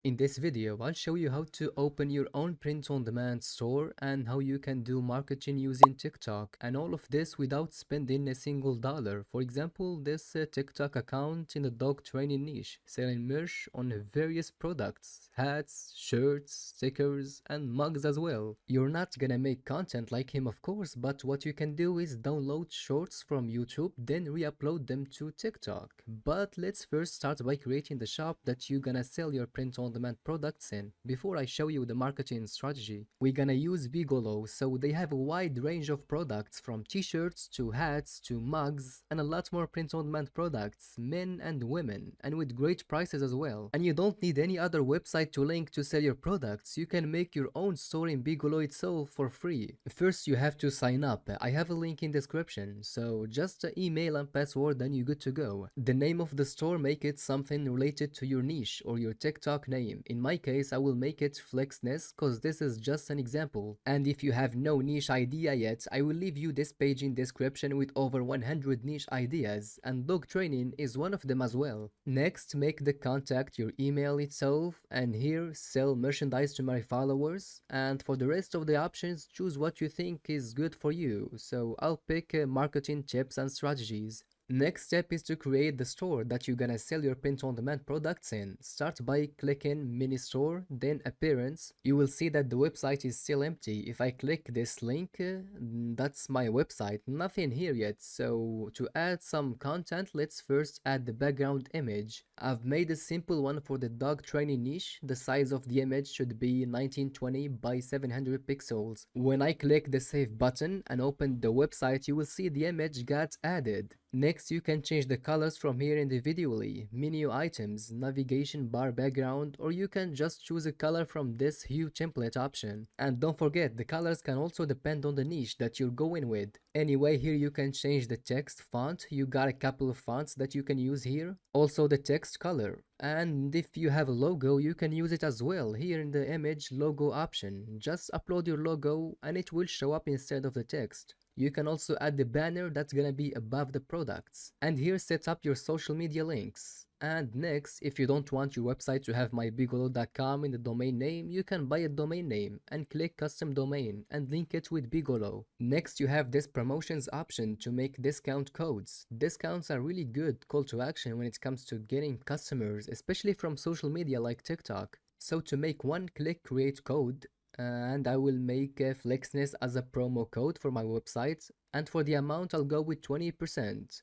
In this video, I'll show you how to open your own print-on-demand store and how you can do marketing using TikTok, and all of this without spending a single dollar. For example, this TikTok account in the dog training niche, selling merch on various products, hats, shirts, stickers, and mugs as well. You're not gonna make content like him, of course, but what you can do is download shorts from YouTube, then re-upload them to TikTok. But let's first start by creating the shop that you're gonna sell your print-on-demand products in. Before I show you the marketing strategy, we're gonna use Bigelow, so they have a wide range of products from t-shirts to hats to mugs and a lot more print-on-demand products, men and women, and with great prices as well. And you don't need any other website to link to sell your products. You can make your own store in Bigelow itself for free. First you have to sign up. I have a link in description, so just email and password and you're good to go. The name of the store, make it something related to your niche or your TikTok name. In my case, I will make it FlexNes cause this is just an example. And if you have no niche idea yet, I will leave you this page in description with over 100 niche ideas, and dog training is one of them as well. Next, make the contact your email itself, and here sell merchandise to my followers, and for the rest of the options choose what you think is good for you. So I'll pick marketing tips and strategies. Next step is to create the store that you're gonna sell your print-on-demand products in. Start by clicking mini store, then appearance. You will see that the website is still empty. If I click this link, that's my website, nothing here yet. So to add some content, let's first add the background image. I've made a simple one for the dog training niche. The size of the image should be 1920 by 700 pixels. When I click the save button and open the website, you will see the image got added. Next, you can change the colors from here individually, menu items, navigation bar background, or you can just choose a color from this hue template option. And don't forget, the colors can also depend on the niche that you're going with. Anyway, here you can change the text font. You got a couple of fonts that you can use here. Also the text color. And if you have a logo, you can use it as well here in the image logo option. Just upload your logo and it will show up instead of the text. You can also add the banner that's gonna be above the products. And here set up your social media links. And next, if you don't want your website to have mybigelow.com in the domain name, you can buy a domain name and click custom domain and link it with Bigelow. Next, you have this promotions option to make discount codes. Discounts are really good call to action when it comes to getting customers, especially from social media like TikTok. So to make one click create code, and I will make FlexNes as a promo code for my website, and for the amount I'll go with 20%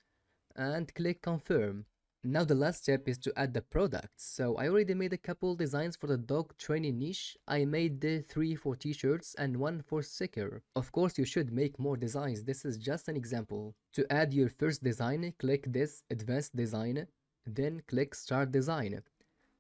and click confirm. Now the last step is to add the products. So I already made a couple designs for the dog training niche. I made 3 for t-shirts and 1 for sticker. Of course you should make more designs, this is just an example. To add your first design, click this advanced design, then click start design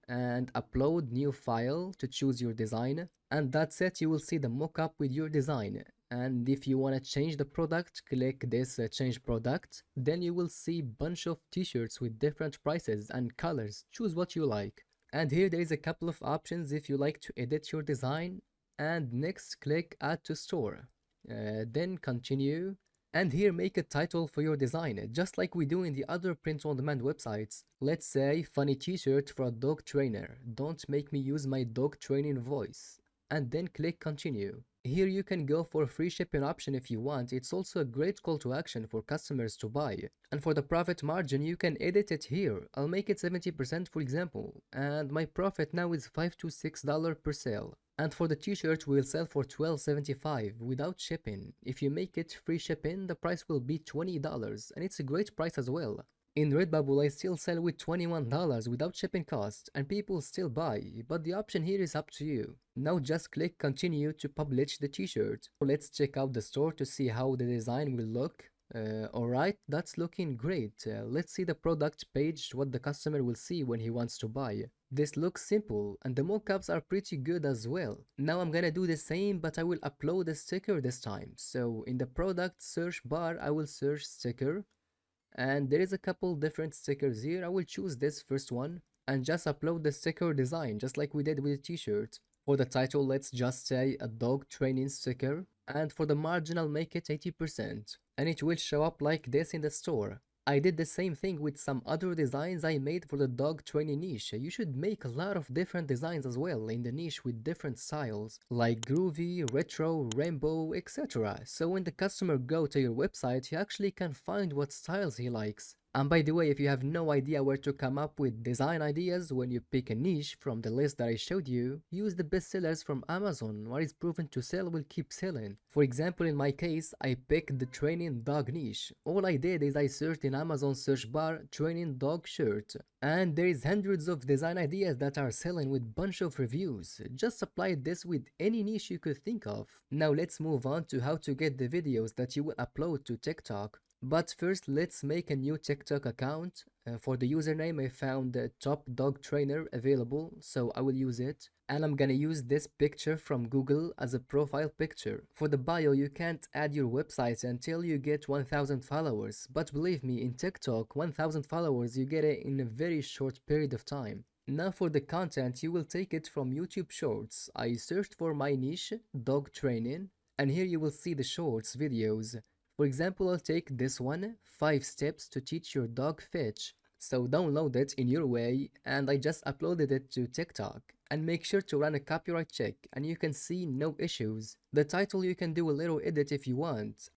and upload new file to choose your design, and that's it. You will see the mockup with your design. And if you want to change the product, click this change product, then you will see bunch of t-shirts with different prices and colors. Choose what you like. And here there is a couple of options if you like to edit your design, and next click add to store, then continue. And here make a title for your design, just like we do in the other print-on-demand websites. Let's say funny t-shirt for a dog trainer. Don't make me use my dog training voice. And then click continue. Here you can go for free shipping option if you want. It's also a great call to action for customers to buy. And for the profit margin, you can edit it here. I'll make it 70% for example. And my profit now is $5 to $6 per sale. And for the t-shirt we'll sell for $12.75 without shipping. If you make it free shipping, the price will be $20, and it's a great price as well. In Redbubble I still sell with $21 without shipping cost, and people still buy, but the option here is up to you. Now just click continue to publish the t-shirt. Let's check out the store to see how the design will look. Alright, that's looking great. Let's see the product page, what the customer will see when he wants to buy. This looks simple, and the mockups are pretty good as well. Now I'm gonna do the same, but I will upload a sticker this time. So in the product search bar, I will search sticker, and there is a couple different stickers here. I will choose this first one and just upload the sticker design, just like we did with the t-shirt. For the title, let's just say a dog training sticker, and for the margin I'll make it 80%, and it will show up like this in the store. I did the same thing with some other designs I made for the dog training niche. You should make a lot of different designs as well in the niche with different styles, like groovy, retro, rainbow, etc. So when the customer go to your website, he actually can find what styles he likes. And by the way, if you have no idea where to come up with design ideas when you pick a niche from the list that I showed you, use the bestsellers from Amazon. What is proven to sell will keep selling. For example, in my case, I picked the training dog niche. All I did is I searched in Amazon search bar training dog shirt. And there is hundreds of design ideas that are selling with bunch of reviews. Just apply this with any niche you could think of. Now let's move on to how to get the videos that you will upload to TikTok. But first, let's make a new TikTok account. For the username, I found the top dog trainer available, so I will use it. And I'm gonna use this picture from Google as a profile picture. For the bio, you can't add your website until you get 1000 followers. But believe me, in TikTok, 1000 followers you get it in a very short period of time. Now for the content, you will take it from YouTube Shorts. I searched for my niche, dog training, and here you will see the shorts videos. For example, I'll take this one, 5 steps to teach your dog fetch. So download it in your way, and I just uploaded it to TikTok. And make sure to run a copyright check, and you can see no issues. The title you can do a little edit if you want.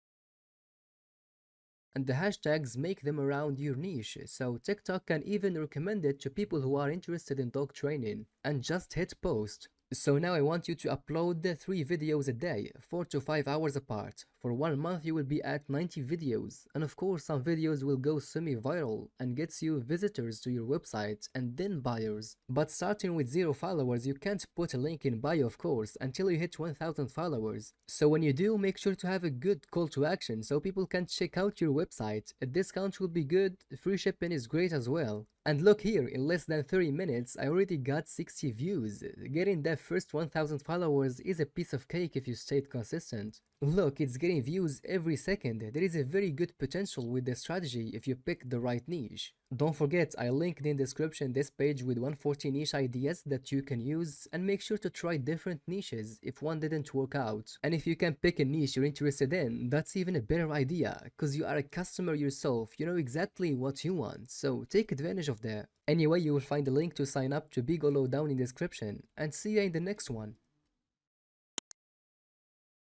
And the hashtags make them around your niche, so TikTok can even recommend it to people who are interested in dog training. And just hit post. So now I want you to upload 3 videos a day, 4 to 5 hours apart. For 1 month you will be at 90 videos, and of course some videos will go semi-viral and gets you visitors to your website and then buyers. But starting with 0 followers, you can't put a link in bio of course until you hit 1000 followers. So when you do, make sure to have a good call to action so people can check out your website. A discount will be good, free shipping is great as well. And look here, in less than 30 minutes, I already got 60 views. Getting that first 1000 followers is a piece of cake if you stayed consistent. Look, it's getting views every second. There is a very good potential with the strategy if you pick the right niche. Don't forget, I linked in the description this page with 140 niche ideas that you can use, and make sure to try different niches if one didn't work out. And if you can pick a niche you're interested in, that's even a better idea, cause you are a customer yourself, you know exactly what you want, so take advantage of that. Anyway, you will find a link to sign up to Bigelow down in the description, and see you in the next one.